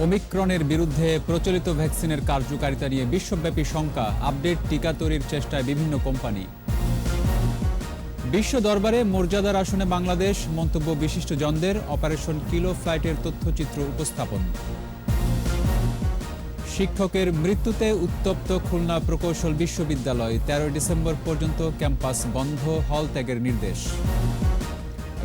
ওমিক্রনের বিরুদ্ধে প্রচলিত ভ্যাকসিনের কার্যকারিতা নিয়ে বিশ্বব্যাপী শঙ্কা, আপডেট টিকা তৈরির চেষ্টায় বিভিন্ন কোম্পানি। বিশ্ব দরবারে মর্যাদার আসনে বাংলাদেশ, মন্তব্য বিশিষ্টজনদের, অপারেশন কিলো ফ্লাইটের তথ্যচিত্র উপস্থাপন। শিক্ষকের মৃত্যুতে উত্তপ্ত খুলনা প্রকৌশল বিশ্ববিদ্যালয়, 13 ডিসেম্বর পর্যন্ত ক্যাম্পাস বন্ধ, হল ত্যাগের নির্দেশ।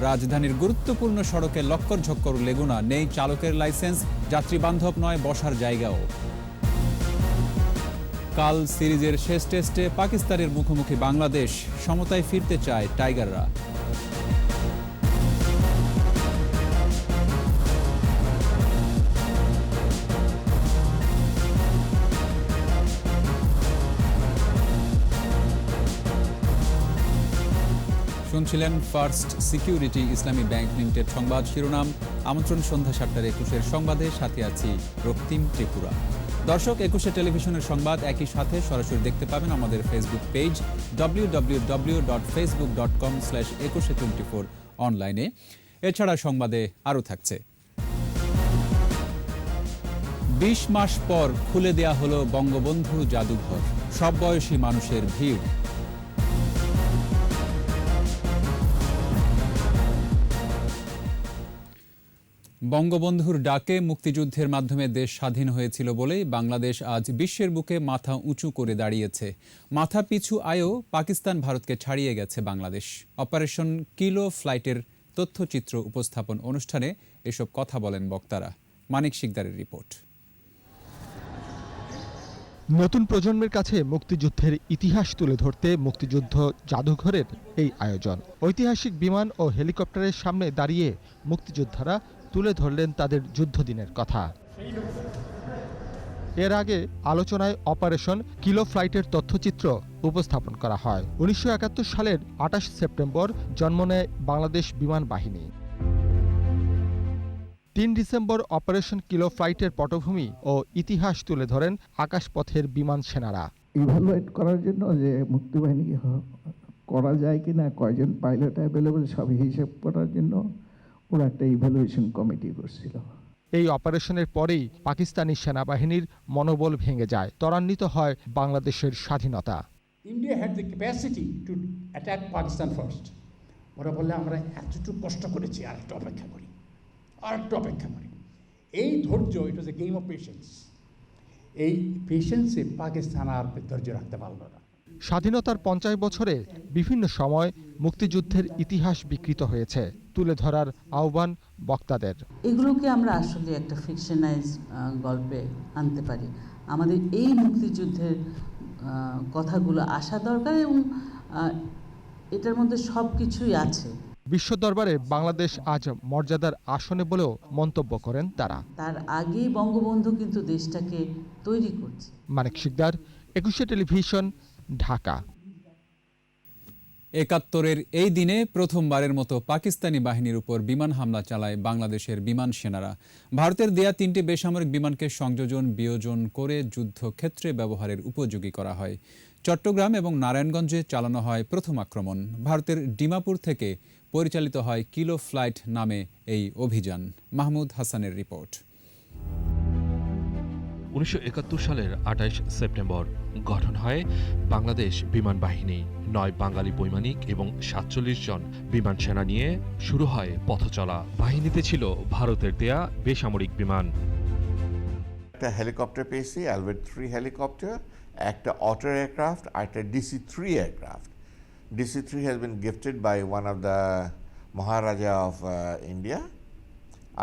রাজধানীর গুরুত্বপূর্ণ সড়কে লক্কর ঝক্কর লেগুনা, নেই চালকের লাইসেন্স, যাত্রী বান্ধব নয় বসার জায়গাও। কাল সিরিজের শেষ টেস্টে পাকিস্তানের মুখোমুখি বাংলাদেশ, সমতায় ফিরতে চায় টাইগাররা। শুনছিলেন ফার্স্ট সিকিউরিটি ইসলামী ব্যাংক লিমিটেড সংবাদ শিরোনাম। আমন্ত্রণ সন্ধ্যা 7:21 সংবাদে, সাথে আছি রক্তিম ত্রিপুরা। দর্শক, 21 টেলিভিশনের সংবাদ একই সাথে সরাসরি দেখতে পাবেন আমাদের ফেসবুক পেজ www.facebook.com/2124 অনলাইনে। এছাড়া সংবাদে আরও থাকছে। 20 মাস পর খুলে দেয়া হলো বঙ্গবন্ধু জাদুঘর, সব বয়সী মানুষের ভিড়। বঙ্গবন্ধুর ডাকে মুক্তিযুদ্ধের মাধ্যমে দেশ স্বাধীন হয়েছিল বলেই বাংলাদেশ আজ বিশ্বের বুকে মাথা উঁচু করে দাঁড়িয়েছে। মাথা পিছু আয়েও পাকিস্তান ভারতকে ছাড়িয়ে গেছে বাংলাদেশ। অপারেশন কিলো ফ্লাইটের তথ্যচিত্র উপস্থাপন অনুষ্ঠানে এসব কথা বলেন বক্তারা। মানিক শিকদারের রিপোর্ট। নতুন প্রজন্মের কাছে মুক্তিযুদ্ধের ইতিহাস তুলে ধরতে মুক্তিযুদ্ধ জাদুঘরের এই আয়োজন। ঐতিহাসিক বিমান ও হেলিকপ্টারের সামনে দাঁড়িয়ে মুক্তিযোদ্ধারা তুলে ধরলেন তাদের যুদ্ধদিনের কথা। এর আগে আলোচনায় অপারেশন কিলো ফ্লাইটের তথ্যচিত্র উপস্থাপন করা হয়। 1971 সালের 28 সেপ্টেম্বর জন্ম নেয় বাংলাদেশ বিমান বাহিনী। 3 ডিসেম্বর অপারেশন কিলো ফ্লাইটের পটভূমি ও ইতিহাস তুলে ধরেন আকাশপথের বিমান সেনারা। ইভালুয়েট করার জন্য যে মুক্তিবাহিনীকে করা যায় কিনা, কয়জন পাইলট অ্যাভেলেবল, সব হিসেব করার জন্য ওরা একটা ইভ্যালুয়েশন কমিটি করছিল। এই অপারেশনের পরেই পাকিস্তানি সেনাবাহিনীর মনোবল ভেঙে যায়, ত্বরান্বিত হয় বাংলাদেশের স্বাধীনতা। India had the capacity to attack Pakistan first. ওরা বললে আমরা এতটুকু কষ্ট করেছি, আরেকটু অপেক্ষা করি। এই ধৈর্য, ইট ওয়াজ এ গেম অফ পেশেন্স। এই পেশেন্সে পাকিস্তান আর ধৈর্য রাখতে পারল না। স্বাধীনতার 50 বছরে বিভিন্ন সময় মুক্তিযুদ্ধের ইতিহাস বিকৃত হয়েছে, তুলে ধরার আহ্বান বক্তাদের। এগুলোকে আমরা আসলে একটা ফিকশনাইজ গল্পে আনতে পারি। আমাদের এই মুক্তিযুদ্ধের কথাগুলো আসা দরকার এবং এটার মধ্যে সব কিছুই আছে। বিশ্ব দরবারে বাংলাদেশ আজ মর্যাদার আসনে বলেও মন্তব্য করেন তারা। তার আগেই বঙ্গবন্ধু কিন্তু দেশটাকে তৈরি করছে। মানিক শিকদার, 21 টেলিভিশন, ঢাকা। 71-এর এই দিনে প্রথমবারের মতো পাকিস্তানি বাহিনীর উপর বিমান হামলা চালায় বাংলাদেশের বিমান সেনারা। ভারতের দেয়া 3টি বেসামরিক বিমানকে সংযোজন বিয়োজন করে যুদ্ধক্ষেত্রে ব্যবহারের উপযোগী করা হয়। চট্টগ্রাম এবং নারায়ণগঞ্জে চালানো হয় প্রথম আক্রমণ। ভারতের ডিমাপুর থেকে পরিচালিত হয় কিলো ফ্লাইট নামে এই অভিযান। মাহমুদ হাসানের রিপোর্ট। 1971 সালের 28 সেপ্টেম্বর গঠন হয় বাংলাদেশ বিমান বাহিনী। 9 বাঙালি বৈমানিক এবং 47 জন বিমান সেনা নিয়ে শুরু হয় পথচলা। বাহিনীতে ছিল ভারতের দেয়া বেসামরিক বিমান। একটা হেলিকপ্টার পেয়েছি, অ্যালবেট 3 হেলিকপ্টার, একটা অটার এয়ারক্রাফট আর একটা DC-3 aircraft. DC-3 has been gifted by one of the Maharaja of India,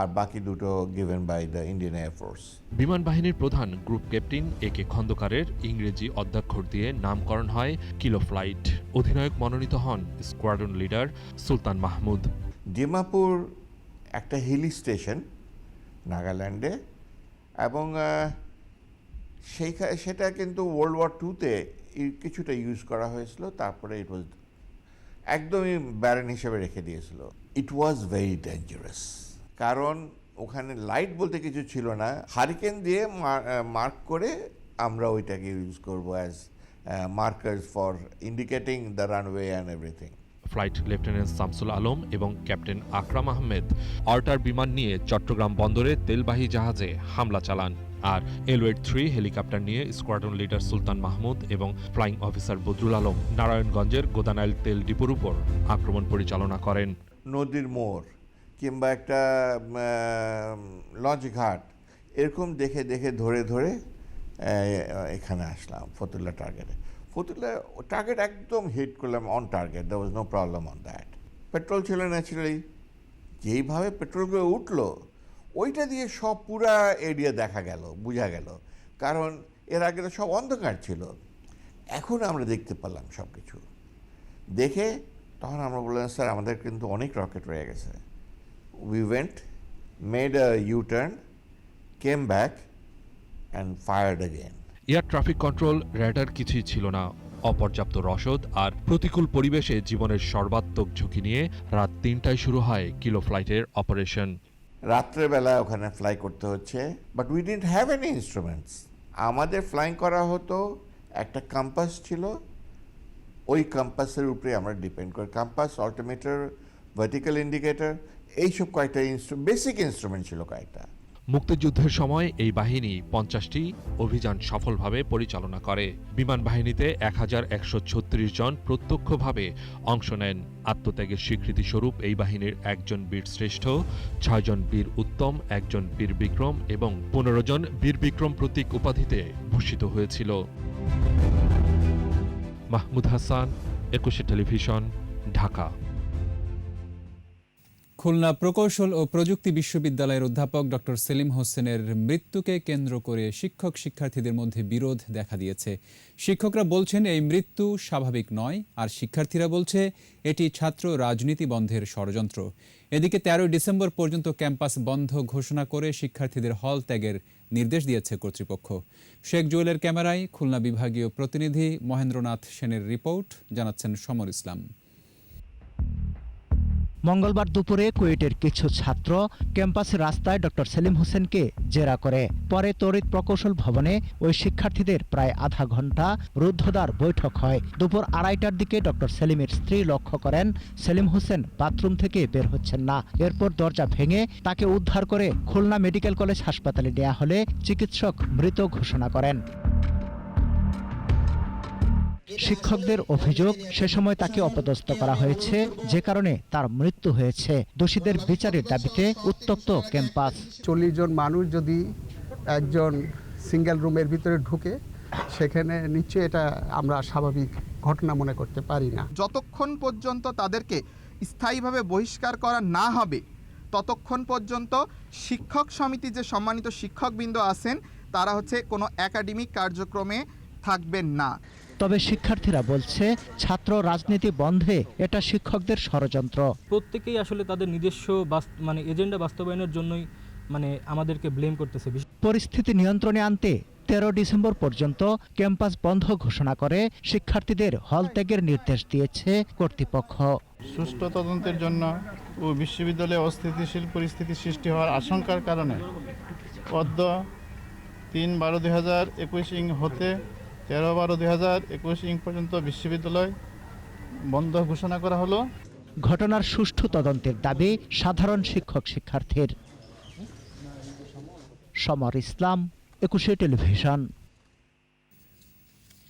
আর বাকি দুটো given by the Indian Air Force। বিমান বাহিনীর প্রধান গ্রুপ ক্যাপ্টেন AK খন্দকারের ইংরেজি অধ্যাক্ষর দিয়ে নামকরণ হয় কিলো ফ্লাইট। অধিনায়ক মনোনীত হন স্কোয়াড্রন লিডার সুলতান মাহমুদ। ডিমাপুর একটা হিলি স্টেশন নাগাল্যান্ডে, এবং সেটা কিন্তু World War II-তে কিছুটা ইউজ করা হয়েছিল। তারপরে ইট ওয়াজ একদমই ব্যারেন হিসেবে রেখে দিয়েছিল। ইট ওয়াজ ভেরি ডেঞ্জারাস, কারণ ওখানে লাইট বলতে কিছু ছিল না। হারিকেন দিয়ে মার্ক করে আমরা ওইটাকে ইউজ করবো as markers for indicating the runway and everything. Flight lieutenant Shamsul Alam এবং ক্যাপ্টেন আকরাম আহমেদ অর্টার বিমান নিয়ে চট্টগ্রাম বন্দরে তেলবাহী জাহাজে হামলা চালান। আর এলওয়েড 3 হেলিকপ্টার নিয়ে স্কোয়াড্রন লিডার সুলতান মাহমুদ এবং ফ্লাইং অফিসার বদরুল আলম নারায়ণগঞ্জের গোদানাইল তেল ডিপোর উপর আক্রমণ পরিচালনা করেন। নদীর মোড় কিংবা একটা লঞ্চ ঘাট এরকম দেখে দেখে ধরে ধরে এখানে আসলাম ফতুল্লা টার্গেটে। ফতুল্লা টার্গেট একদম হিট করলাম on target, there was no problem on that. Petrol ছিল ন্যাচারালি, যেইভাবে পেট্রোলগুলো উঠলো ওইটা দিয়ে সব পুরা এরিয়া দেখা গেল, বোঝা গেল, কারণ এর আগে তো সব অন্ধকার ছিল। এখন আমরা দেখতে পেলাম সব কিছু দেখে, তখন আমরা বললাম স্যার আমাদের কিন্তু অনেক রকেট রয়ে গেছে। We went, made a U turn, came back and fired again. Air traffic control, radar কিছুই ছিল না। অপর্যাপ্ত রসদ আর প্রতিকূল পরিবেশে জীবনের সর্বাত্মক ঝুঁকি নিয়ে রাত 3টায় শুরু হয় কিলো ফ্লাইটের অপারেশন। রাত্রেবেলা ওখানে ফ্লাই করতে হচ্ছে, but we didn't have any instruments. আমাদের ফ্লাইং করা হতো, একটা কম্পাস ছিল, ওই কম্পাসের উপরে আমরা ডিপেন্ড করি। কম্পাস, অল্টিমিটার, ভার্টিক্যাল ইন্ডিকেটর, এইসব কয়েকটা বেসিক ইনস্ট্রুমেন্ট ছিল কয়েকটা। মুক্তিযুদ্ধের সময় এই বাহিনী 50টি অভিযান সফলভাবে পরিচালনা করে। বিমান বাহিনীতে 1136 জন প্রত্যক্ষভাবে অংশ নেন। আত্মত্যাগের স্বীকৃতিস্বরূপ এই বাহিনীর 1 জন বীর শ্রেষ্ঠ, 6 জন বীর উত্তম, 1 জন বীর বিক্রম এবং 15 জন বীর বিক্রম প্রতীক উপাধিতে ভূষিত হয়েছিল। মাহমুদ হাসান, 21 টেলিভিশন, ঢাকা। খুলনা প্রকৌশল ও প্রযুক্তি বিশ্ববিদ্যালয়ের অধ্যাপক ডক্টর সেলিম হোসেনের মৃত্যুকে কেন্দ্র করে শিক্ষক শিক্ষার্থীদের মধ্যে বিরোধ দেখা দিয়েছে। শিক্ষকরা বলছেন এই মৃত্যু স্বাভাবিক নয়, আর শিক্ষার্থীরা বলছে এটি ছাত্র রাজনীতি বন্ধের ষড়যন্ত্র। এদিকে 13 ডিসেম্বর পর্যন্ত ক্যাম্পাস বন্ধ ঘোষণা করে শিক্ষার্থীদের হল ত্যাগের নির্দেশ দিয়েছে কর্তৃপক্ষ। শেখ জুয়েলের ক্যামেরায় খুলনা বিভাগীয় প্রতিনিধি মহেন্দ্রনাথ সেনের রিপোর্ট, জানাচ্ছেন সমর ইসলাম। মঙ্গলবার দুপুরে কুয়েটের কিছু ছাত্র ক্যাম্পাসের রাস্তায় ডক্টর সেলিম হোসেনকে জেরা করে। পরে তড়িৎ প্রকৌশল ভবনে ওই শিক্ষার্থীদের প্রায় আধা ঘন্টা রুদ্ধদ্বার বৈঠক হয়। দুপুর 2:30টার দিকে ডক্টর সেলিমের স্ত্রী লক্ষ্য করেন সেলিম হোসেন বাথরুম থেকে বের হচ্ছেন না। এরপর দরজা ভেঙে তাকে উদ্ধার করে খুলনা মেডিকেল কলেজ হাসপাতালে নেওয়া হলে চিকিৎসক মৃত ঘোষণা করেন। শিক্ষকদের অভিযোগ, সে সময় তাকে অপদস্থ করা হয়েছে, যে কারণে তার মৃত্যু হয়েছে। দোষীদের বিচারের দাবিতে উত্তপ্ত ক্যাম্পাস। 40 জন মানুষ যদি একজন সিঙ্গেল রুমের ভিতরে ঢুকে, সেখানে নিশ্চয়ই এটা আমরা স্বাভাবিক ঘটনা মনে করতে পারি না। যতক্ষণ পর্যন্ত তাদেরকে স্থায়ীভাবে বহিষ্কার করা না হবে, ততক্ষণ পর্যন্ত শিক্ষক সমিতি যে সম্মানিত শিক্ষকবৃন্দ আছেন তারা কোনো একাডেমিক কার্যক্রমে থাকবেন না। তবে শিক্ষার্থীরা বলছে ছাত্র রাজনীতি বন্ধে এটা শিক্ষকদের ষড়যন্ত্র। প্রত্যেকেই আসলে তাদের নিজস্ব এজেন্ডা বাস্তবায়নের জন্যই আমাদেরকে ব্লেম করতেছে। পরিস্থিতি নিয়ন্ত্রণে আনতে 13 ডিসেম্বর পর্যন্ত ক্যাম্পাস বন্ধ ঘোষণা করে শিক্ষার্থীদের হল ত্যাগের নির্দেশ দিয়েছে কর্তৃপক্ষ। সুষ্ঠু তদন্তের জন্য ও বিশ্ববিদ্যালয়ে অস্থিতিশীল পরিস্থিতি সৃষ্টি হওয়ার আশঙ্কার কারণে অদ্য 3/12/2021 হতে 13/12/2021 পর্যন্ত বিশ্ববিদ্যালয় বন্ধ ঘোষণা করা হলো। ঘটনার সুষ্ঠু তদন্তের দাবি সাধারণ শিক্ষক শিক্ষার্থীর। সমর ইসলাম, 21 টেলিভিশন।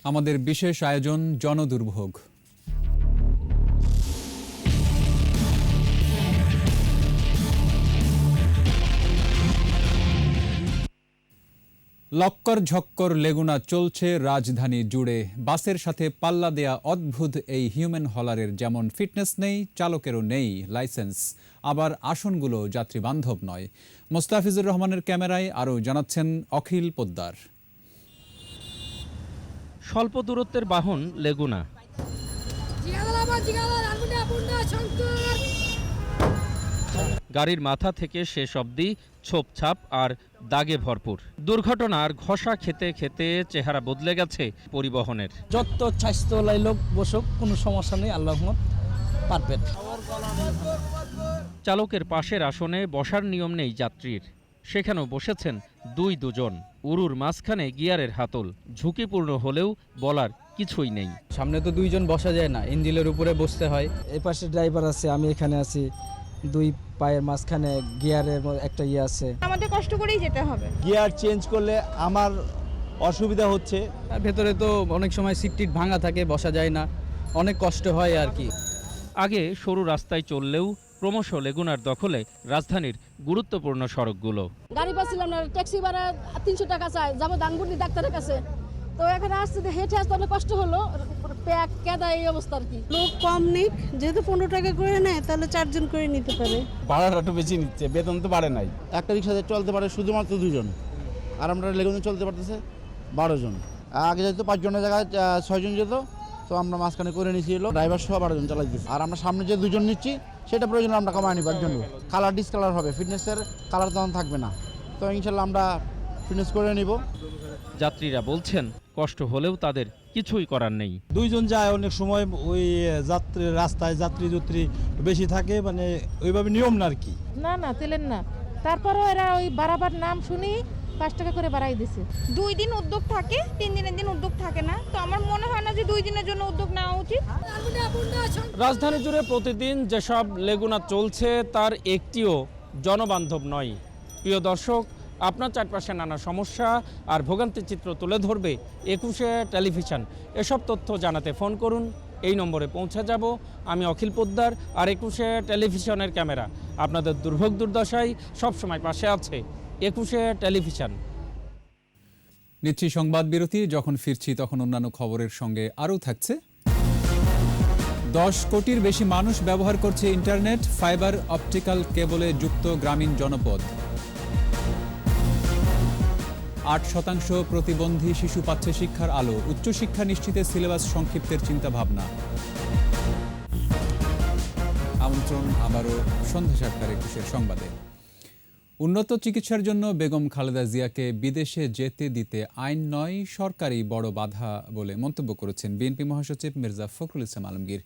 আমাদের বিশেষ আয়োজন জনদুর্ভোগ। লক্কর ঝক্কর লেগুনা চলছে রাজধানী জুড়ে। বাসের সাথে পাল্লা দেয়া অদ্ভুত এই হিউম্যান হলারের যেমন ফিটনেস নেই, চালকেরও নেই লাইসেন্স, আবার আসনগুলো যাত্রী বান্ধব নয়। মোস্তাফিজুর রহমানের ক্যামেরায় আরও জানাচ্ছেন অখিল পোদ্দার। স্বল্প দূরত্বের বাহন লেগুনা। গাড়ির মাথা থেকে শেষ অবধি ছোপছাপ আর দাগে ভরপুর। দুর্ঘটনার ঘষা খেতে খেতে চেহারা বদলে গেছে পরিবহনের। যত স্বাস্থ্য লোক বসুক, কোনো সমস্যা নেই, আল্লাহর রহমত পারফেক্ট। চালকের পাশের আসনে বসার নিয়ম নেই যাত্রীর। সেখানেও বসেছেন দুজন। উরুর মাঝখানে গিয়ারের হাতল, ঝুঁকিপূর্ণ হলেও বলার কিছুই নেই। সামনে তো 2 জন বসা যায় না, ইঞ্জিনের উপরে বসতে হয়। এই পাশে ড্রাইভার আছে, আমি এখানে আছি, 2 পায়ের মাঝখানে গিয়ারের একটা আছে। আমাদের কষ্ট করেই যেতে হবে। গিয়ার চেঞ্জ করলে আমার অসুবিধা হচ্ছে। ভেতরে তো অনেক সময় সিট ভাঙা থাকে, বসা যায় না, অনেক কষ্ট হয় আর কি। আগে সরু রাস্তায় চললেও ক্রমশ লেগুনার দখলে রাজধানীর গুরুত্বপূর্ণ সড়কগুলো। গাড়ি পাচ্ছিলাম না, ট্যাক্সি ভাড়া 300 টাকা চাই, যাবো দানগুড়ি ডাক্তারের কাছে। তো এখানে আসতে হেঁটে আসতে অনেক কষ্ট হলো, প্যাক কেদা এই অবস্থা আর কি। লোক কম নিক, যেহেতু 15 টাকা করে নেয় তাহলে 4 জন করে নিতে পারে। ভাড়াটা একটু বেশি নিচ্ছে, বেতন তো বাড়ে নাই। একটা রিক্সাতে চলতে পারে শুধুমাত্র 2 জন, আর আমরা লেগুনে চলতে পারতেছে 12 জন। আগে যেহেতু 5 জনের জায়গায় 6 জন যেত, তো আমরা মাঝখানে করে নিয়েছিল, ড্রাইভার সহ 12 জন চালাই দিচ্ছি। আর আমরা সামনে যে 2 জন নিচ্ছি সেটা প্রয়োজন আমরা কমায় নিব একজন। কালার ডিসকালার হবে, ফিটনেসের কালার তখন থাকবে না, তো ইনশাল্লাহ আমরা ফিটনেস করে নিব। যাত্রীরা বলছেন কষ্ট হলেও তাদের কিছুই করার নেই। 2 জন যায়, অনেক সময় ওই রাস্তায় যাত্রী বেশি থাকে, মানে ওইভাবে নিয়ম না আর কি। না তেলেন না, তারপরও এরা ওই বাড়াবার নাম শুনি 5 টাকা করে বাড়াই দিছে। 2 দিন উদ্যোগ থাকে, 3 দিনের দিন উদ্যোগ থাকে না। তো আমার মনে হয় না যে 2 দিনের জন্য উদ্যোগ নেওয়া উচিত। রাজধানী জুড়ে প্রতিদিন যেসব লেগুনা চলছে তার একটিও জনবান্ধব নয়। প্রিয় দর্শক, আপনার চারপাশে নানা সমস্যা আর ভোগান্তির চিত্র তুলে ধরবে 21শে টেলিভিশন। এসব তথ্য জানাতে ফোন করুন, এই নম্বরে পৌঁছে যাব। আমি অখিল পোদ্দার, আর 21শে টেলিভিশনের ক্যামেরা আপনাদের দুর্ভোগ দুর্দশায় সবসময় পাশে আছে। 21শে টেলিভিশন। নিচ্ছি সংবাদ বিরতি, যখন ফিরছি তখন অন্যান্য খবরের সঙ্গে আরও থাকছে। 10 কোটির বেশি মানুষ ব্যবহার করছে ইন্টারনেট, ফাইবার অপটিক্যাল কেবলে যুক্ত গ্রামীণ জনপদ। 8% প্রতিবন্ধী শিশু পাচ্ছে শিক্ষার আলো, উচ্চশিক্ষা নিশ্চিতে সিলেবাস সংক্ষিপ্তের চিন্তাভাবনা। আমন্ত্রণ আবারও সন্ধ্যা 7টার 21 সংবাদে। উন্নত চিকিৎসার জন্য বেগম খালেদা জিয়াকে বিদেশে যেতে দিতে আইন নয়, সরকারই বড় বাধা বলে মন্তব্য করেছেন বিএনপি মহাসচিব মির্জা ফখরুল ইসলাম আলমগীর।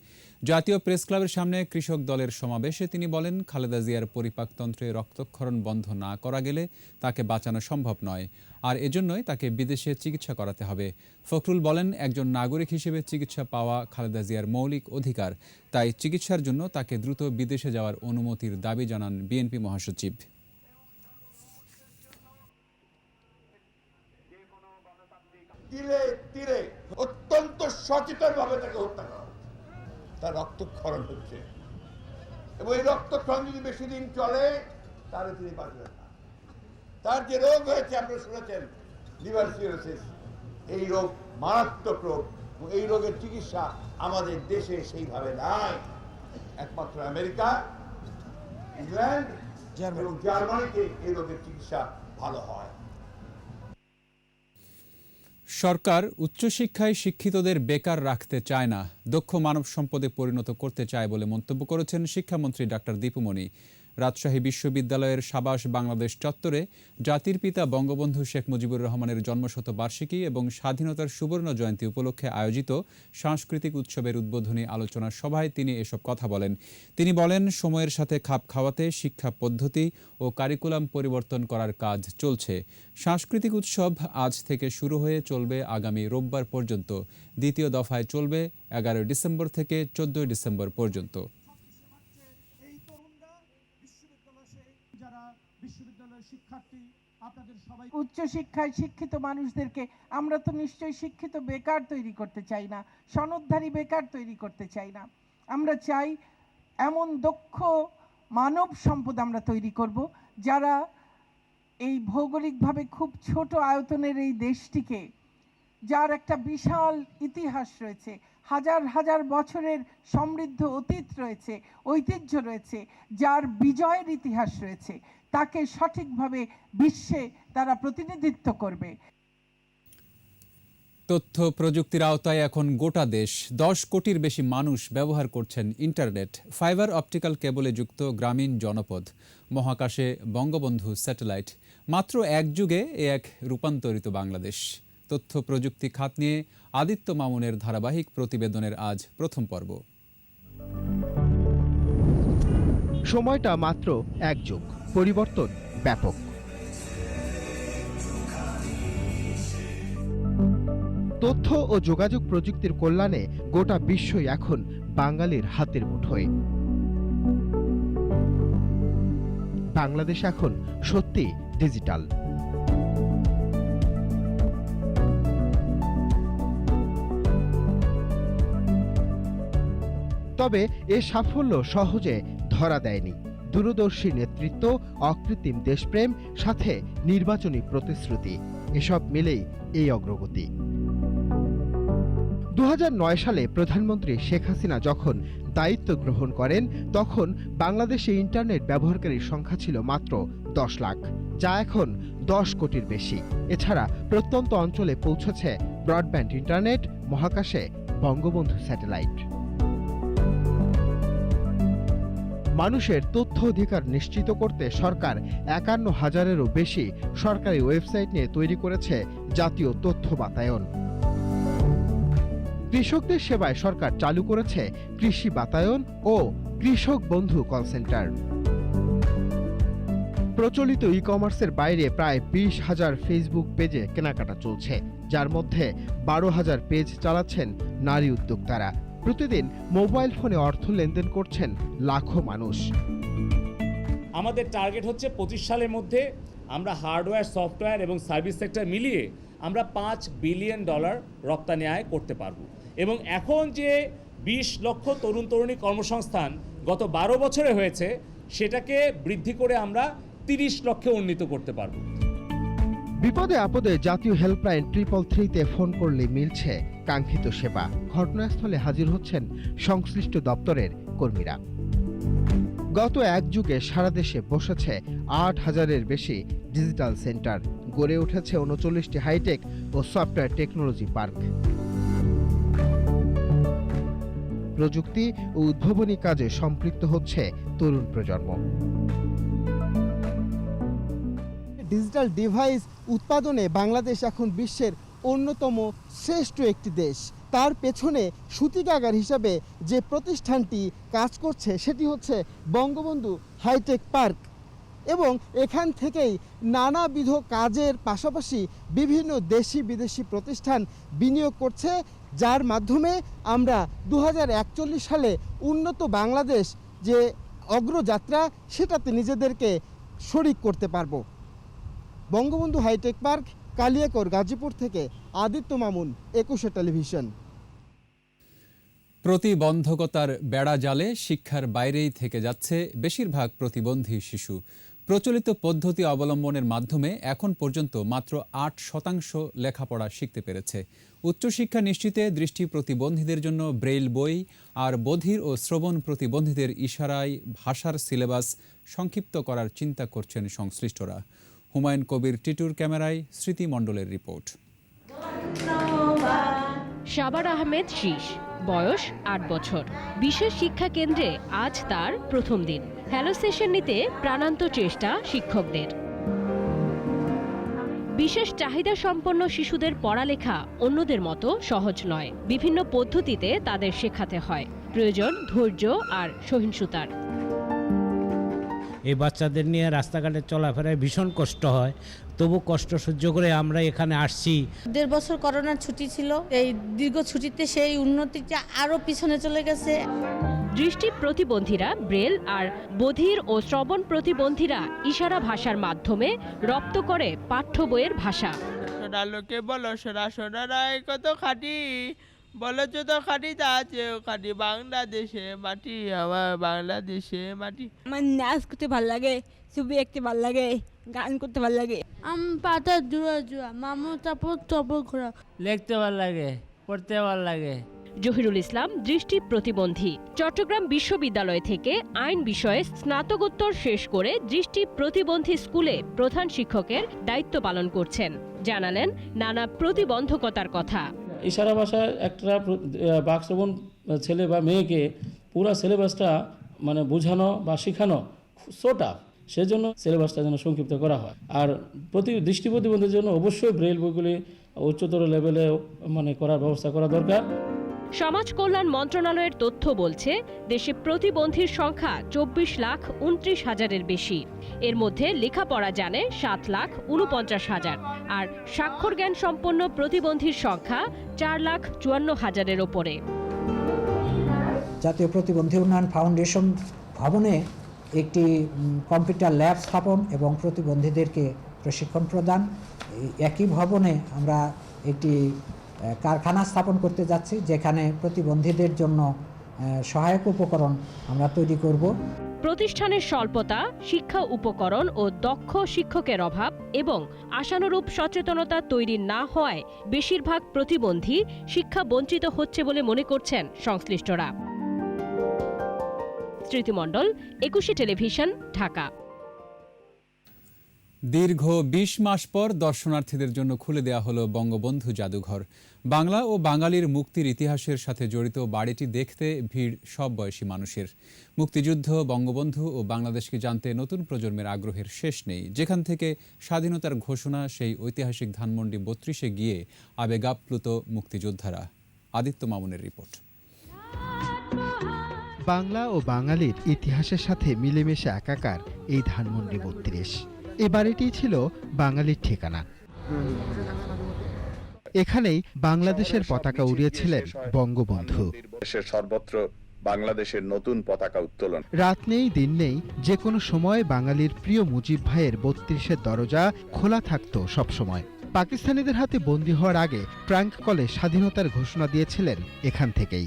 জাতীয় প্রেস ক্লাবের সামনে কৃষক দলের সমাবেশে তিনি বলেন, খালেদা জিয়ার পরিপাকতন্ত্রে রক্তক্ষরণ বন্ধ না করা গেলে তাকে বাঁচানো সম্ভব নয়, আর এজন্যই তাকে বিদেশে চিকিৎসা করাতে হবে। ফখরুল বলেন, একজন নাগরিক হিসেবে চিকিৎসা পাওয়া খালেদা জিয়ার মৌলিক অধিকার, তাই চিকিৎসার জন্য তাকে দ্রুত বিদেশে যাওয়ার অনুমতির দাবি জানান বিএনপি মহাসচিব। তীরে অত্যন্ত সচেতন ভাবে তাকে হত্যা করা হচ্ছে, তার রক্তক্ষরণ হচ্ছে, এবং এই রক্তক্ষরণ যদি বেশি দিন চলে তাহলে তিনি বাঁচবেন না। তার যে রোগ হয়েছে আপনারা শুনেছেন, লিভার সিরোসিস, এই রোগ মারাত্মক রোগ, এবং এই রোগের চিকিৎসা আমাদের দেশে সেইভাবে নাই। একমাত্র আমেরিকা, ইংল্যান্ড এবং জার্মানিতে এই রোগের চিকিৎসা ভালো হয়। সরকার উচ্চশিক্ষায় শিক্ষিতদের বেকার রাখতে চায় না, দক্ষ মানব সম্পদে পরিণত করতে চায় বলে মন্তব্য করেছেন শিক্ষামন্ত্রী ডাক্তার দীপু মনি। রাজশাহী বিশ্ববিদ্যালয়ের সাবাস বাংলাদেশ চত্বরে জাতির পিতা বঙ্গবন্ধু শেখ মুজিবুর রহমানের জন্মশতবার্ষিকী এবং স্বাধীনতার সুবর্ণ জয়ন্তী উপলক্ষে আয়োজিত সাংস্কৃতিক উৎসবের উদ্বোধনী আলোচনা সভায় তিনি এসব কথা বলেন। তিনি বলেন, সময়ের সাথে খাপ খাওয়াতে শিক্ষা পদ্ধতি ও কারিকুলাম পরিবর্তন করার কাজ চলছে। সাংস্কৃতিক উৎসব আজ থেকে শুরু হয়ে চলবে আগামী রোববার পর্যন্ত। দ্বিতীয় দফায় চলবে 11 ডিসেম্বর থেকে 14 ডিসেম্বর পর্যন্ত। উচ্চশিক্ষায় শিক্ষিত মানুষদেরকে আমরা তো নিশ্চয়ই শিক্ষিত বেকার তৈরি করতে চাই না, সনদধারী বেকার তৈরি করতে চাই না। আমরা চাই এমন দক্ষ মানব সম্পদ আমরা তৈরি করব, যারা এই ভৌগোলিকভাবে খুব ছোট আয়তনের এই দেশটিকে, যার একটা বিশাল ইতিহাস রয়েছে, হাজার হাজার বছরের সমৃদ্ধ অতীত রয়েছে, ঐতিহ্য রয়েছে, যার বিজয়ের ইতিহাস রয়েছে, তাকে সঠিকভাবে বিশ্বে তারা প্রতিনিধিত্ব করবে। তথ্য প্রযুক্তির আওতায় এখন গোটা দেশ, 10 কোটির বেশি মানুষ ব্যবহার করছেন ইন্টারনেট, ফাইবার অপটিক্যাল কেবলে যুক্ত গ্রামীণ জনপদ, মহাকাশে বঙ্গবন্ধু স্যাটেলাইট। মাত্র এক যুগে এক রূপান্তরিত বাংলাদেশ। তথ্য প্রযুক্তি খাত নিয়ে আদিত্য মামুনের ধারাবাহিক প্রতিবেদনের আজ প্রথম পর্ব। সময়টা মাত্র এক যুগ, পরিবর্তন ব্যাপক। তথ্য ও যোগাযোগ প্রযুক্তির কল্যাণে গোটা বিশ্বই এখন বাঙালির হাতের মুঠোয়। বাংলাদেশ এখন সত্যি ডিজিটাল। তবে এ সাফল্য সহজে ধরা দেয়নি। দূরদর্শী নেতৃত্ব, অকৃত্রিম দেশপ্রেম, সাথে নির্বাচনী প্রতিশ্রুতি, এসব মিলেই এই অগ্রগতি। 2009 সালে প্রধানমন্ত্রী শেখ হাসিনা যখন দায়িত্ব গ্রহণ করেন, তখন বাংলাদেশে ইন্টারনেট ব্যবহারকারীর সংখ্যা ছিল মাত্র 10 লাখ, যা এখন 10 কোটির বেশি। এছাড়া প্রত্যন্ত অঞ্চলে পৌঁছেছে ব্রডব্যান্ড ইন্টারনেট, মহাকাশে বঙ্গবন্ধু স্যাটেলাইট। মানুষের তথ্য অধিকার নিশ্চিত করতে সরকার 51,000-এরও বেশি সরকারি ওয়েবসাইট নিয়ে তৈরি করেছে জাতীয় তথ্য বাতায়ন। কৃষকদের সেবায় সরকার চালু করেছে কৃষি বাতায়ন ও কৃষক বন্ধু কল সেন্টার। প্রচলিত ই কমার্সের বাইরে প্রায় 20,000 ফেসবুক পেজে কেনাকাটা চলছে, যার মধ্যে 12,000 পেজ চালাচ্ছেন নারী উদ্যোক্তারা। প্রতিদিন মোবাইল ফোনে অর্থ লেনদেন করছেন লাখো মানুষ। আমাদের টার্গেট হচ্ছে 25 সালের মধ্যে আমরা হার্ডওয়্যার, সফটওয়্যার এবং সার্ভিস সেক্টর মিলিয়ে আমরা $5 বিলিয়ন রপ্তানি আয় করতে পারবো। এবং এখন যে 20 লক্ষ তরুণ তরুণী কর্মসংস্থান গত 12 বছরে হয়েছে, সেটাকে বৃদ্ধি করে আমরা 30 লক্ষে উন্নীত করতে পারবো। বিপদে আপদে জাতীয় হেল্পলাইন 333-তে ফোন করলে মিলছে কাঙ্ক্ষিত সেবা। ঘটনাস্থলে হাজির হচ্ছেন সংশ্লিষ্ট দপ্তরের কর্মীরা। গত এক যুগে সারা দেশে বসেছে 8,000-এর বেশি ডিজিটাল সেন্টার, গড়ে উঠেছে 39টি হাইটেক ও সফটওয়্যার টেকনোলজি পার্ক। প্রযুক্তি ও উদ্ভাবনী কাজে সম্পৃক্ত হচ্ছে তরুণ প্রজন্ম। ডিজিটাল ডিভাইস উৎপাদনে বাংলাদেশ এখন বিশ্বের অন্যতম শ্রেষ্ঠ একটি দেশ। তার পেছনে সূতিকাগার হিসাবে যে প্রতিষ্ঠানটি কাজ করছে সেটি হচ্ছে বঙ্গবন্ধু হাইটেক পার্ক, এবং এখান থেকেই নানাবিধ কাজের পাশাপাশি বিভিন্ন দেশি বিদেশি প্রতিষ্ঠান বিনিয়োগ করছে, যার মাধ্যমে আমরা 2041 সালে উন্নত বাংলাদেশ যে অগ্রযাত্রা সেটাতে নিজেদেরকে শরিক করতে পারবো। বঙ্গবন্ধু হাইটেক পার্ক, কালিয়াকৈর, গাজীপুর থেকে আদিত্য মামুন, 21 টেলিভিশন। প্রতিবন্ধকতার বেড়া জালে শিক্ষার বাইরেই থেকে যাচ্ছে বেশিরভাগ প্রতিবন্ধী শিশু। প্রচলিত পদ্ধতি অবলম্বনের মাধ্যমে এখন পর্যন্ত মাত্র 8% লেখাপড়া শিখতে পেরেছে। উচ্চশিক্ষা নিশ্চিতে দৃষ্টি প্রতিবন্ধীদের জন্য ব্রেইল বই আর বধির ও শ্রবণ প্রতিবন্ধীদের ইশারায় ভাষার সিলেবাস সংক্ষিপ্ত করার চিন্তা করছেন সংশ্লিষ্টরা। হুমায়ুন কবির টিটুর ক্যামেরায় স্মৃতি মণ্ডলের রিপোর্ট। সাবার আহমেদ শীষ, বয়স 8 বছর। বিশেষ শিক্ষা কেন্দ্রে আজ তার প্রথম দিন। হ্যালো সেশন নিতে প্রাণান্ত চেষ্টা শিক্ষকদের। বিশেষ চাহিদা সম্পন্ন শিশুদের পড়ালেখা অন্যদের মতো সহজ নয়। বিভিন্ন পদ্ধতিতে তাদের শেখাতে হয়। প্রয়োজন ধৈর্য আর সহিষ্ণুতার। এই বাচ্চাদের নিয়ে রাস্তাঘাটে চলাফেরায় ভীষণ কষ্ট হয়, তবু কষ্ট সহ্য করে আমরা এখানে আসছি। 1.5 বছর করোনার ছুটি ছিল, এই দীর্ঘ ছুটিতে সেই উন্নতিটা আরও পিছনে চলে গেছে। দৃষ্টি প্রতিবন্ধীরা ব্রেল আর বধির ও শ্রবণ প্রতিবন্ধীরা ইশারা ভাষার মাধ্যমে রপ্ত করে পাঠ্য বইয়ের ভাষা। সোনা লোকে বলো সোনা সোনা রায় কত খাটি, বলো যত খাটি তা আছে খাটি বাংলাদেশে মাটি, আমার বাংলাদেশে মাটি। আমার নাচ করতে ভালো লাগে, ছবি আঁকতে ভালো লাগে, গান করতে ভালো লাগে। পাতা জুড়া জুড়া মামু তারপর তপর ঘোরা, লিখতে ভালো লাগে, পড়তে ভালো লাগে। জহিরুল ইসলাম দৃষ্টি প্রতিবন্ধী। চট্টগ্রাম বিশ্ববিদ্যালয় থেকে আইন বিষয়ে স্নাতকোত্তর শেষ করে দৃষ্টি প্রতিবন্ধী স্কুলে প্রধান শিক্ষকের দায়িত্ব পালন করছেন। জানালেন নানা প্রতিবন্ধকতার কথা। ইশারা ভাষায় একটা বাকশ্রবণ ছেলে বা মেয়েকে পুরা সিলেবাসটা মানে বোঝানো বা শেখানো সোটা, সেজন্য সিলেবাসটা যেন সংক্ষিপ্ত করা হয়। আর দৃষ্টি প্রতিবন্ধীর জন্য অবশ্যই ব্রেল বইগুলি উচ্চতর লেভেলে মানে করার ব্যবস্থা করা দরকার। সমাজ কল্যাণ মন্ত্রণালয়ের তথ্য বলছে দেশে প্রতিবন্ধীর সংখ্যা 24,29,000-এর বেশি। এর মধ্যে লেখাপড়া জানে 7,49,000 আর স্বাক্ষর জ্ঞান সম্পন্ন প্রতিবন্ধীর সংখ্যা 4,54,000-এর ওপরে। জাতীয় প্রতিবন্ধী উন্নয়ন ফাউন্ডেশন ভবনে একটি কম্পিউটার ল্যাব স্থাপন এবং প্রতিবন্ধীদেরকে প্রশিক্ষণ প্রদান, একই ভবনে আমরা একটি কারখানা স্থাপন করতে যাচ্ছি, যেখানে প্রতিবন্ধীদের জন্য সহায়ক উপকরণ আমরা তৈরি করব। প্রতিষ্ঠানের স্বল্পতা, শিক্ষা উপকরণ ও দক্ষ শিক্ষকের অভাব এবং আশানুরূপ সচেতনতা তৈরি না হওয়ায় বেশিরভাগ প্রতিবন্ধী শিক্ষা বঞ্চিত হচ্ছে বলে মনে করছেন সংশ্লিষ্টরা। স্মৃতি মণ্ডল, একুশে টেলিভিশন, ঢাকা। দীর্ঘ 20 মাস পর দর্শনার্থীদের জন্য খুলে দেয়া হলো বঙ্গবন্ধু জাদুঘর। বাংলা ও বাঙালির মুক্তির ইতিহাসের সাথে জড়িত বাড়িটি দেখতে ভিড় সব বয়সী মানুষের। মুক্তিযুদ্ধ, বঙ্গবন্ধু ও বাংলাদেশকে জানতে নতুন প্রজন্মের আগ্রহের শেষ নেই। যেখান থেকে স্বাধীনতার ঘোষণা, সেই ঐতিহাসিক ধানমন্ডি 32-এ গিয়ে আবেগাপ্লুত মুক্তিযোদ্ধারা। আদিত্য মামুনের রিপোর্ট। বাংলা ও বাঙালির ইতিহাসের সাথে মিলেমিশে একাকার এই ধানমন্ডি 32। এ বাড়িটি ছিল বাঙালির ঠিকানা। এখানেই বাংলাদেশের পতাকা উড়িয়েছিলেন বঙ্গবন্ধু। দেশের সর্বত্র বাংলাদেশের নতুন পতাকা উত্তোলন। রাত নেই, দিন নেই, যে কোনো সময় বাঙালির প্রিয় মুজিব ভাইয়ের 32-এর দরজা খোলা থাকত সবসময়। পাকিস্তানিদের হাতে বন্দী হওয়ার আগে ট্রাঙ্ক কলে স্বাধীনতার ঘোষণা দিয়েছিলেন এখান থেকেই।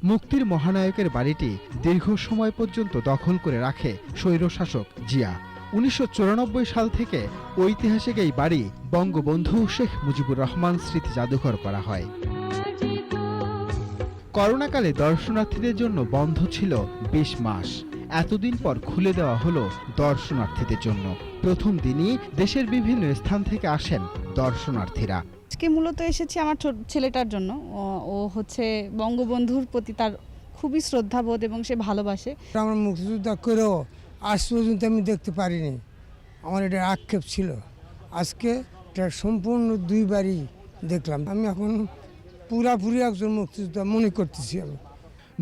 মুক্তির মহানায়কের বাড়িটি দীর্ঘ সময় পর্যন্ত দখল করে রাখে স্বৈরশাসক জিয়া। 1994 সাল থেকে ঐতিহাসিক এই বাড়ি বঙ্গবন্ধু শেখ মুজিবুর রহমান স্মৃতি জাদুঘর করা হয়। করোনাকালে দর্শনার্থীদের জন্য বন্ধ ছিল 20 মাস। এতদিন পর খুলে দেওয়া হলো দর্শনার্থীদের জন্য। প্রথম দিনই দেশের বিভিন্ন স্থান থেকে আসেন দর্শনার্থীরা। আজকে মূলত এসেছি আমার ছেলেটার জন্য। ও হচ্ছে বঙ্গবন্ধুর প্রতি তার খুবই শ্রদ্ধাবোধ এবং সে ভালোবাসে। আমার মুক্তিযুদ্ধ করেও আজ পর্যন্ত আমি দেখতে পারিনি, আমার এটা আক্ষেপ ছিল। আজকে এটা সম্পূর্ণ 2 বারই দেখলাম। আমি এখন পুরাপুরি একজন মুক্তিযোদ্ধা মনে করতেছি। আমি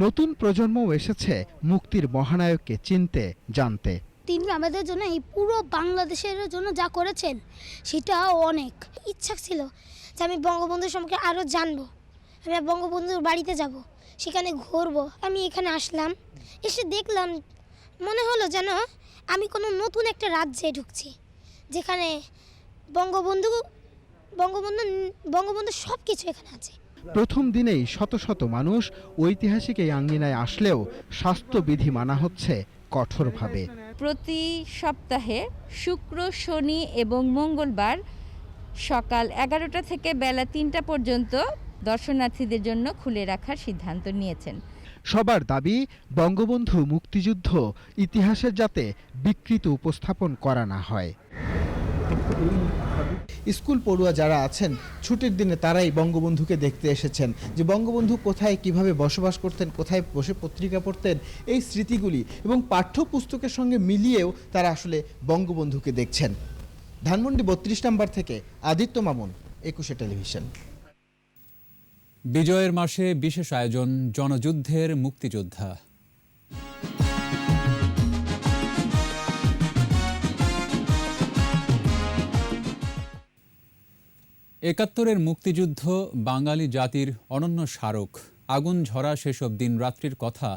নতুন প্রজন্মও এসেছে মুক্তির মহানায়ককে চিনতে, জানতে। তিনি আমাদের জন্য এই পুরো বাংলাদেশের জন্য যা করেছেন সেটা অনেক। ইচ্ছা ছিল যে আমি বঙ্গবন্ধুর সম্পর্কে আরও জানবো, আমি বঙ্গবন্ধুর বাড়িতে যাব, সেখানে ঘুরবো। আমি এখানে আসলাম, এসে দেখলাম মনে হলো যেন আমি কোনো নতুন একটা রাজ্যে ঢুকছি, যেখানে বঙ্গবন্ধু সব কিছু এখানে আছে। প্রথম দিনেই শত শত মানুষ ঐতিহাসিক এই আঙ্গিনায় আসলেও স্বাস্থ্যবিধি মানা হচ্ছে কঠোরভাবে। প্রতি সপ্তাহে শুক্র, শনি এবং মঙ্গলবার সকাল 11টা থেকে বেলা 3টা পর্যন্ত দর্শনার্থীদের জন্য খুলে রাখার সিদ্ধান্ত নিয়েছেন। সবার দাবি বঙ্গবন্ধু মুক্তিযুদ্ধ ইতিহাসের যাতে বিকৃত উপস্থাপন করা না হয়। স্কুল পড়ুয়া যারা আছেন ছুটির দিনে তারাই বঙ্গবন্ধুকে দেখতে এসেছেন, যে বঙ্গবন্ধু কোথায় কিভাবে বসবাস করতেন, কোথায় বসে পত্রিকা পড়তেন, এই স্মৃতিগুলি এবং পাঠ্যপুস্তকের সঙ্গে মিলিয়েও তারা আসলে বঙ্গবন্ধুকে দেখছেন। ধানমন্ডি 32 নম্বর থেকে আদিত্য মামুন, একুশে টেলিভিশন। বিজয়ের মাসে বিশেষ আয়োজন, জনযুদ্ধের মুক্তিযোদ্ধা। একাত্তরের মুক্তিযুদ্ধ বাঙালি জাতির অনন্য স্মারক। আগুন ঝরা সেসব দিন রাত্রির কথা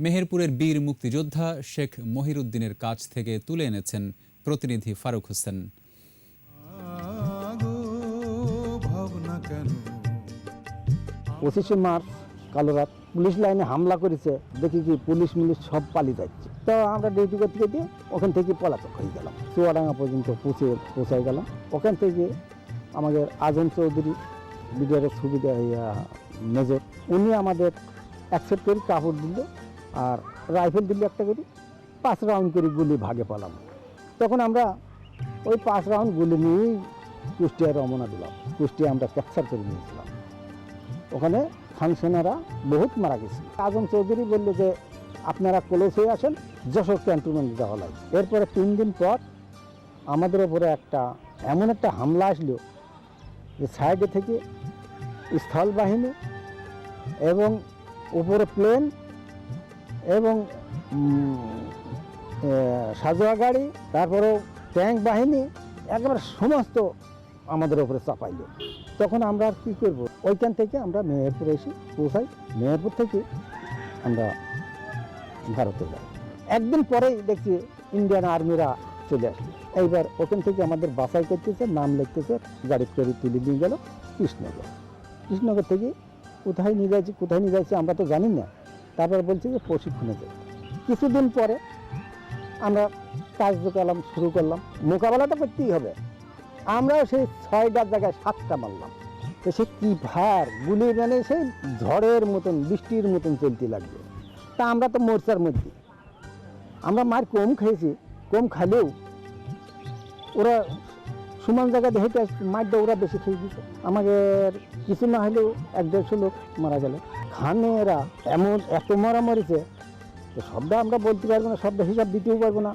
মেহেরপুরের বীর মুক্তিযোদ্ধা শেখ মহিরুদ্দিনের কাছ থেকে তুলে এনেছেন প্রতিনিধি ফারুক হোসেন। 25শে মার্চ কালো রাত পুলিশ লাইনে হামলা করেছে, দেখি কি পুলিশ সব পালিয়ে যাচ্ছে। তো আমরা ডিউটি করতে গিয়ে ওখান থেকে পলাতক হয়ে গেলাম। চুয়াডাঙ্গা পর্যন্ত পৌঁছায় গেলাম। ওখান থেকে আমাদের আজম চৌধুরী বিডিআরের সুবিধা মেজর, উনি আমাদের অ্যাকসেপ্ট করে কাপড় দিল আর রাইফেল দিল একটা করে, 5 রাউন্ড করে গুলি ভাগে পালাম। তখন আমরা ওই 5 রাউন্ড গুলি নিয়েই কুষ্টিয়ায় রওনা দিলাম। কুষ্টিয়া আমরা ক্যাপচার করে নিয়েছিলাম। ওখানে খানসেনারা বহুত মারা গেছে। আজম চৌধুরী বললো যে আপনারা ক্লোজ হয়ে আসেন, যশোর ক্যান্টনমেন্ট যাওয়া লাগে। এরপরে 3 দিন পর আমাদের ওপরে এমন একটা হামলা আসলো, যে সাইডে থেকে স্থল বাহিনী এবং উপরে প্লেন এবং সাজোয়া গাড়ি, তারপরেও ট্যাঙ্ক বাহিনী একেবারে সমস্ত আমাদের উপরে চাপাইল। তখন আমরা আর কী করবো, ওইখান থেকে আমরা মেহেরপুরে এসে পৌঁছাই। মেহেরপুর থেকে আমরা ভারতে যাই। একদিন পরেই দেখছি ইন্ডিয়ান আর্মিরা চলে আসলো। এইবার ওখান থেকে আমাদের বাছাই করতেছে, নাম লিখতেছে, গাড়ি করে তুলে নিয়ে গেল কৃষ্ণনগর। কৃষ্ণনগর থেকে কোথায় নিয়ে যাচ্ছে আমরা তো জানি না। তারপর বলছে যে প্রশিক্ষণে যাই। কিছুদিন পরে আমরা কার্যক্রম শুরু করলাম। মোকাবেলা তো করতেই হবে। আমরা সেই 6টার জায়গায় 7টা মারলাম। তো সে কী ভার গুলি, মানে সেই ঝড়ের মতন বৃষ্টির মতন চলতে লাগলো। তা আমরা তো মোর্চার মধ্যে, আমরা মার কম খেয়েছি, কম খালেও ওরা সমান জায়গাতে হেঁটে মারটা ওরা বেশি খেয়ে দিচ্ছে। আমাদের কিছু না হলেও 1-150 লোক মারা গেল। খানেরা এমন এত মারা মরেছে, তো সবটা আমরা বলতে পারবো না, সবটা হিসাব দিতেও পারবো না।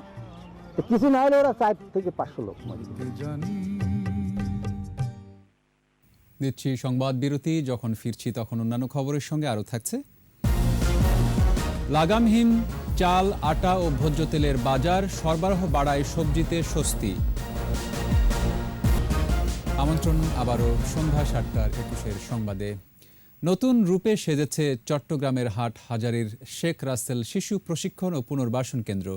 তো কিছু না হলে ওরা 4 থেকে 500 লোক মরেছে। দিচ্ছি সংবাদ বিরতি। যখন ফিরছি তখন অন্যান্য খবরের সঙ্গে আরও থাকছে। লাগামহীন চাল, আটা ও ভোজ্য তেলের বাজার সরবরাহ বাড়ায় সবজিতে স্বস্তি। আমন্ত্রণ আবারও সন্ধ্যা 7টার 21 সংবাদে। নতুন রূপে সেজেছে চট্টগ্রামের হাট হাজারীর শেখ রাসেল শিশু প্রশিক্ষণ ও পুনর্বাসন কেন্দ্র।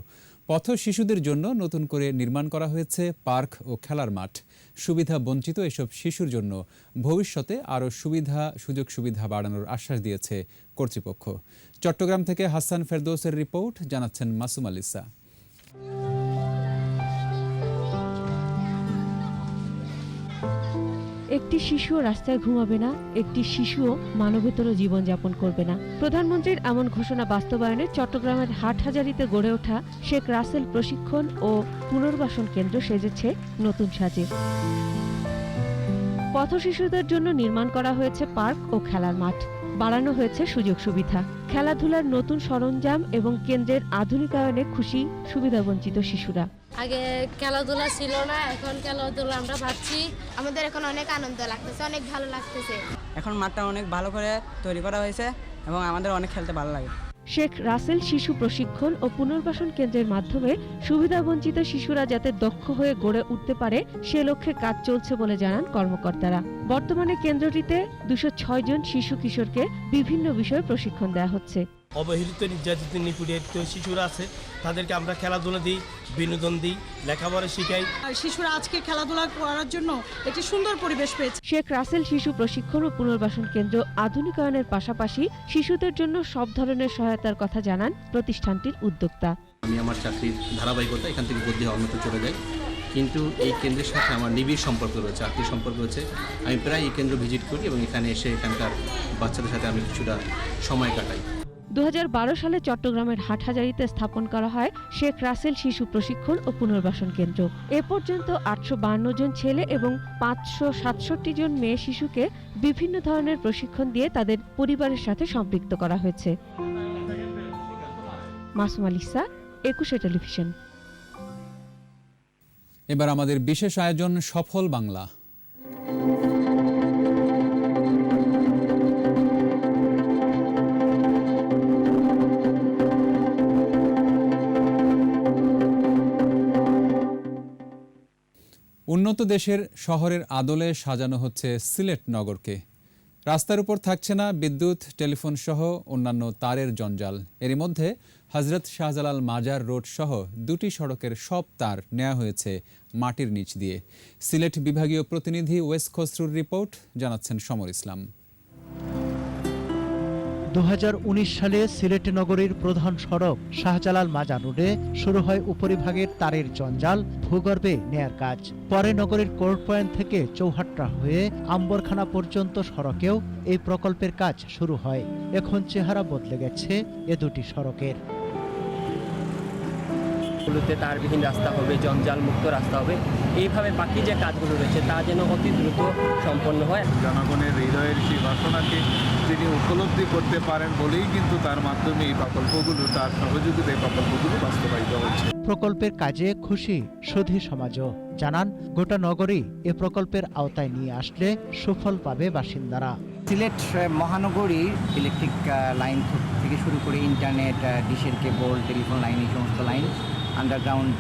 পথ শিশুদের জন্য নতুন করে নির্মাণ করা হয়েছে পার্ক ও খেলার মাঠ। সুবিধা বঞ্চিত এসব শিশুর জন্য ভবিষ্যতে আরও সুযোগ সুবিধা বাড়ানোর আশ্বাস দিয়েছে কর্তৃপক্ষ। চট্টগ্রাম থেকে হাসান ফেরদৌসের রিপোর্ট, জানাচ্ছেন মাসুম আলিসা। একটি শিশুও রাস্তায় ঘুমাবে না, একটি শিশুও মানবেতর জীবনযাপন করবে না। প্রধানমন্ত্রীর এমন ঘোষণা বাস্তবায়নে চট্টগ্রামের হাটহাজারীতে গড়ে ওঠা শেখ রাসেল প্রশিক্ষণ ও পুনর্বাসন কেন্দ্র সেজেছে নতুন সাজে। পথ শিশুদের জন্য নির্মাণ করা হয়েছে পার্ক ও খেলার মাঠ, বাড়ানো হয়েছে সুযোগ সুবিধা, খেলাধুলার নতুন সরঞ্জাম এবং কেন্দ্রের আধুনিকায়নে খুশি সুবিধাবঞ্চিত শিশুরা। আগে খেলাধুলা ছিল না, এখন খেলাধুলা আমরা পাচ্ছি। আমাদের এখন অনেক আনন্দ লাগতেছে, অনেক ভালো লাগতেছে। এখন মাঠটা অনেক ভালো করে তৈরি করা হয়েছে এবং আমাদের অনেক খেলতে ভালো লাগে। শেখ রাসেল শিশু প্রশিক্ষণ ও পুনর্বাসন কেন্দ্রের মাধ্যমে সুবিধাবঞ্চিত শিশুরা যাতে দক্ষ হয়ে গড়ে উঠতে পারে সে লক্ষ্যে কাজ চলছে বলে জানান কর্মকর্তারা। বর্তমানে কেন্দ্রটিতে 206 জন শিশু কিশোরকে বিভিন্ন বিষয়ে প্রশিক্ষণ দেওয়া হচ্ছে। অবহেলিত, নির্যাতিত, নিপীড়িত শিশুরা আছে, তাদেরকে আমরা খেলাধুলা দিই, বিনোদন দিই, লেখাপড়া শিখাই। আর শিশুরা আজকে খেলাধুলা করার জন্য একটি সুন্দর পরিবেশ পেয়েছে। শেখ রাসেল শিশু প্রশিক্ষণ ও পুনর্বাসন কেন্দ্র আধুনিকায়নের পাশাপাশি শিশুদের জন্য সব ধরনের সহায়তার কথা জানান প্রতিষ্ঠানটির উদ্যোক্তা। আমি আমার চাকরির ধারাবাহিকতা এখান থেকে বদলি হওয়ার মতো চলে যাই, কিন্তু এই কেন্দ্রের সাথে আমার নিবিড় সম্পর্ক রয়েছে, আত্মীয় সম্পর্ক রয়েছে। আমি প্রায় এই কেন্দ্র ভিজিট করি এবং এখানে এসে এখানকার বাচ্চাদের সাথে আমি কিছুটা সময় কাটাই। 2012 সালে চট্টগ্রামের হাটহাজারীতে স্থাপন করা হয় শেখ রাসেল শিশু প্রশিক্ষণ ও পুনর্বাসন কেন্দ্র। এ পর্যন্ত 852 জন ছেলে এবং 567 জন মেয়ে শিশুকে বিভিন্ন ধরনের প্রশিক্ষণ দিয়ে তাদের পরিবারের সাথে সম্পৃক্ত করা হয়েছে। মাসুম আলিসা, 21 টেলিভিশন। এবার আমাদের বিশেষ আয়োজন সফল বাংলা। উন্নত দেশের শহরের আদলে সাজানো হচ্ছে সিলেট নগরকে। রাস্তার উপর থাকছে না বিদ্যুৎ, টেলিফোন সহ অন্যান্য তারের জঞ্জাল। এরই মধ্যে হযরত শাহজালাল মাজার রোড সহ 2টি সড়কের সব তার নেওয়া হয়েছে মাটির নিচ দিয়ে। সিলেট বিভাগীয় প্রতিনিধি ওয়েস খসরুর রিপোর্ট, জানাচ্ছেন সমর ইসলাম। 2019 সালে সিলেট নগরীর প্রধান সড়ক শাহজালাল মাজার রোডে শুরু হয় উপরিভাগের তারের জঞ্জাল ভূগর্ভে নেয়ার কাজ। পরে নগরীর কোর্ট পয়েন্ট থেকে চৌহাট্টা হয়ে আম্বরখানা পর্যন্ত সড়কেও এই প্রকল্পের কাজ শুরু হয়। এখন চেহারা বদলে গেছে এ দুটি সড়কের। তারবিহীন রাস্তা হবে, জঞ্জাল মুক্ত রাস্তা হবে। এইভাবে বাকি যে কাজগুলো রয়েছে তা যেন অতি দ্রুত সম্পন্ন হয়। জনগণের হৃদয়ের সেই বাসনাকে তিনি উপলব্ধি করতে পারেন বলেই কিন্তু তার মাধ্যমে এই প্রকল্পগুলো, তার সহযোগিতায় প্রকল্পগুলো বাস্তবায়িত হচ্ছে। প্রকল্পের কাজে খুশি সুধী সমাজও। জানান, গোটা নগরী এ প্রকল্পের আওতায় নিয়ে আসলে সুফল পাবে বাসিন্দারা। সিলেট মহানগরীর ইলেকট্রিক লাইন থেকে শুরু করে ইন্টারনেট, ডিশের কেবল, টেলিফোন লাইন, এই সমস্ত লাইন আন্ডারগ্রাউন্ড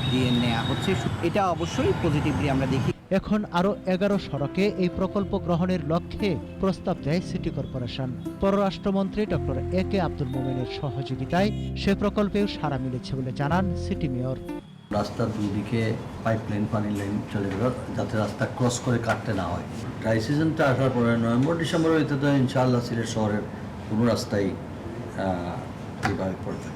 দিয়ে নেওয়া হচ্ছে। এটা অবশ্যই পজিটিভলি আমরা দেখি। এখন আরও 11 সড়কে এই প্রকল্প গ্রহণের লক্ষ্যে প্রস্তাব দেয় সিটি কর্পোরেশন। পররাষ্ট্রমন্ত্রী ডক্টর এ.কে আব্দুল মোমেনের সহযোগিতায় সে প্রকল্পেও সাড়া মিলেছে বলে জানান সিটি মেয়র। রাস্তার দুদিকে পাইপলাইন, পানি লাইন চলে গেল, যাতে রাস্তা ক্রস করে কাটতে না হয়। ড্রাই সিজনটা আসার পরে নভেম্বর ডিসেম্বর হইতে তো ইনশাআল্লাহ সিলেট শহরের কোনো রাস্তাই এইভাবে পড়বে।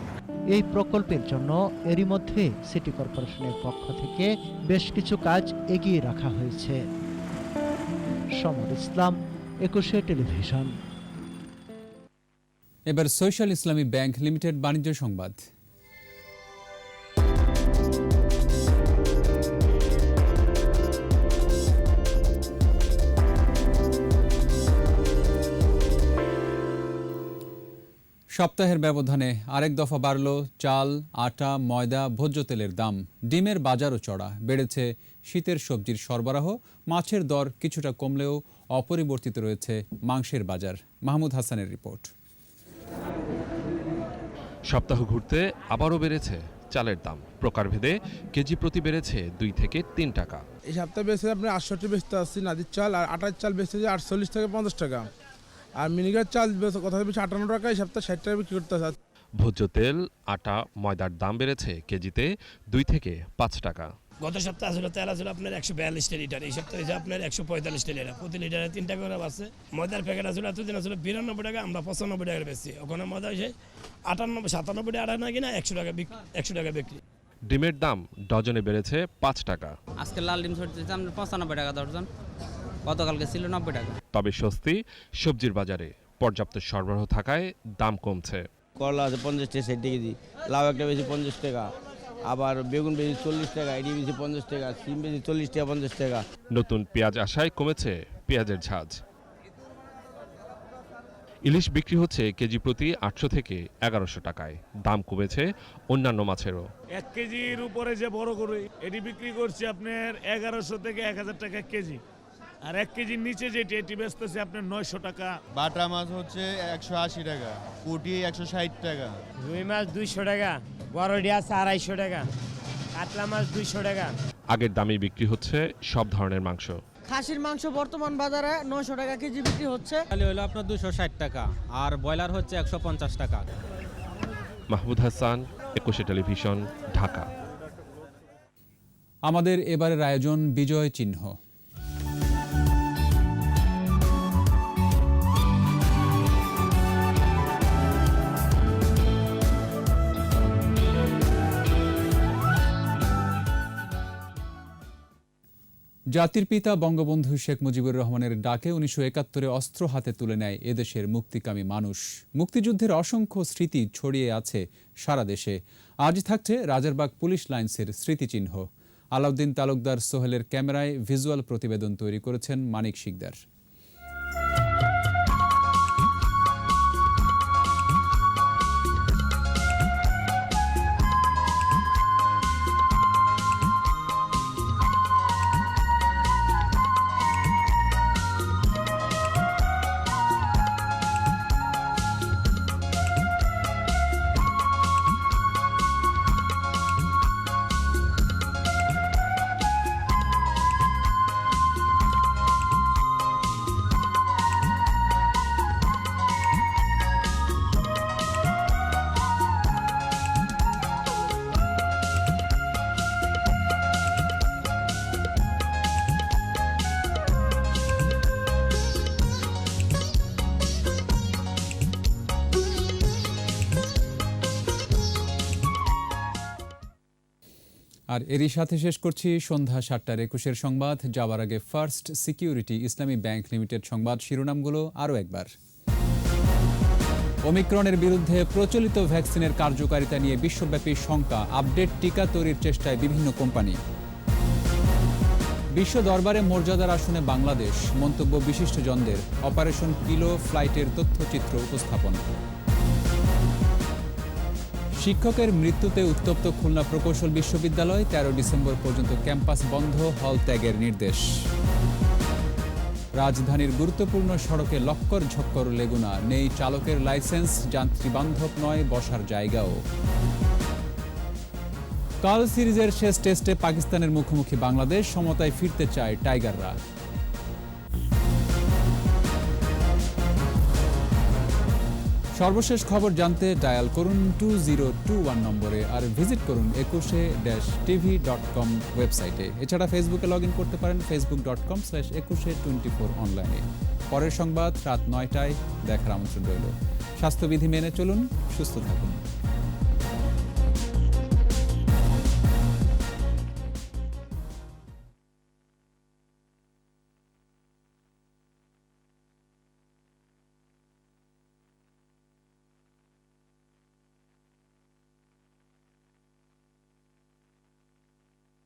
এই প্রকল্পের জন্য এরই মধ্যে সিটি কর্পোরেশনের পক্ষ থেকে বেশ কিছু কাজ এগিয়ে রাখা হয়েছে। সমর ইসলাম, 21 টেলিভিশন। এবার সোশ্যাল ইসলামী ব্যাংক লিমিটেড বাণিজ্য সংবাদ। সপ্তাহের ব্যবধানে আরেক দফা বাড়ল চাল, আটা, ময়দা, ভোজ্য তেলের দাম। ডিমের বাজারও চড়া। বেড়েছে শীতের সবজির সরবরাহ। মাছের দর কিছুটা কমলেও অপরিবর্তিত রয়েছে মাংসের বাজার। মাহমুদ হাসানের রিপোর্ট। সপ্তাহ ঘুরতে আবারও বেড়েছে চালের দাম। প্রকারভেদে কেজি প্রতি বেড়েছে 2 থেকে 3 টাকা। এই সপ্তাহে বেচে আপনি 68 বেচতে আসছি নাদির চাল, আর আটার চাল বেচতে 48 থেকে 50 টাকা, আর মিনিগার চাল কথা বেশি 58 টাকা, এই সপ্তাহে 60 টাকা বিক্রি করতে আছে। ভোজ্য তেল, আটা, ময়দার দাম বেড়েছে কেজিতে 2 থেকে 5 টাকা। গত সপ্তাহে আসলে তেল আসলে আপনার 142 লিটার, এই সপ্তাহে আপনার 145 লিটার, প্রতি লিটারে 3 টাকা করে বাড়ছে। ময়দার প্যাকেট আসলে এতদিন আসলে 92 টাকা, আমরা 95 টাকা বেচছি। ওখানে ময়দা এসে 98, 97 টাকা না কিনা 100 টাকা বিক্রি। ডিমের দাম ডজনে বেড়েছে 5 টাকা। আজকে লাল ডিম ছড়ছে 95 টাকা দর্জন, গতকালকে ছিল 90 টাকা। তবে স্বস্তি সবজির বাজারে। পর্যাপ্ত সরবরাহ থাকায় দাম কমছে। করলা আছে 50 থেকে 60 কেজি, লাউ একটা বেশি 50 টাকা, আবার বেগুন বেশি 40 টাকা, এডি বেশি 50 টাকা, সিম বেশি 40 টাকা 50 টাকা। নতুন পেঁয়াজ আসায় কমেছে পেঁয়াজের ঝাঁজ। ইলিশ বিক্রি হচ্ছে কেজি প্রতি 800 থেকে 1100 টাকায়। দাম কমেছে অন্যান্য মাছেরও। 1 কেজির উপরে যে বড় করে এটি বিক্রি করছে আপনার 1100 থেকে 1000 টাকা কেজি, আর 1 কেজির নিচে যেটি এটি বেচতেছে আপনার 900 টাকা। বাটা মাছ হচ্ছে 180 টাকা, পুঁটি 160 টাকা, রুই মাছ 200 টাকা, বড়ডি আছে 250 টাকা, কাতলা মাছ 200 টাকা। আগের দামে বিক্রি হচ্ছে সব ধরনের মাংস। খাসির মাংস বর্তমান বাজারে 900 টাকা কেজি বিক্রি হচ্ছে। হলো আপনার 260 টাকা, আর ব্রয়লার হচ্ছে 150 টাকা। মাহমুদ হাসান, 21 টেলিভিশন, ঢাকা। আমাদের এবারের আয়োজন বিজয় চিহ্ন। জাতির পিতা বঙ্গবন্ধু শেখ মুজিবুর রহমানের ডাকে 1971 অস্ত্র হাতে তুলে নেয় এদেশের মুক্তিকামী মানুষ। মুক্তিযুদ্ধের অসংখ্য স্মৃতি ছড়িয়ে আছে সারা দেশে। আজ থাকছে রাজারবাগ পুলিশ লাইন্সের স্মৃতিচিহ্ন। আলাউদ্দিন তালুকদার সোহেলের ক্যামেরায় ভিজুয়াল প্রতিবেদন তৈরি করেছেন মানিক শিকদার। আর এরই সাথে শেষ করছি সন্ধ্যা 7:21 সংবাদ। যাওয়ার আগে ফার্স্ট সিকিউরিটি ইসলামী ব্যাংক লিমিটেড সংবাদ শিরোনামগুলো আরও একবার। ওমিক্রনের বিরুদ্ধে প্রচলিত ভ্যাকসিনের কার্যকারিতা নিয়ে বিশ্বব্যাপী শঙ্কা। আপডেট টিকা তৈরির চেষ্টায় বিভিন্ন কোম্পানি। বিশ্ব দরবারে মর্যাদার আসনে বাংলাদেশ। মন্তব্য বিশিষ্টজনদের। অপারেশন পিলো ফ্লাইটের তথ্যচিত্র উপস্থাপন। শিক্ষকের মৃত্যুতে উত্তপ্ত খুলনা প্রকৌশল বিশ্ববিদ্যালয়, 13 ডিসেম্বর পর্যন্ত ক্যাম্পাস বন্ধ, হল ত্যাগের নির্দেশ। রাজধানীর গুরুত্বপূর্ণ সড়কে লক্কর ঝক্কর লেগুনা, নেই চালকের লাইসেন্স, যাত্রী বান্ধব নয় বসার জায়গাও। কাল সিরিজের শেষ টেস্টে পাকিস্তানের মুখোমুখি বাংলাদেশ, সমতায় ফিরতে চায় টাইগাররা। সর্বশেষ খবর জানতে ডায়াল করুন 2021 নম্বরে আর ভিজিট করুন ekushe-tv.com ওয়েবসাইটে। এছাড়া ফেসবুকে লগ ইন করতে পারেন facebook.com/ekushe24 অনলাইনে। পরের সংবাদ রাত 9টায় দেখার আমন্ত্রণ রইল। স্বাস্থ্যবিধি মেনে চলুন, সুস্থ থাকুন।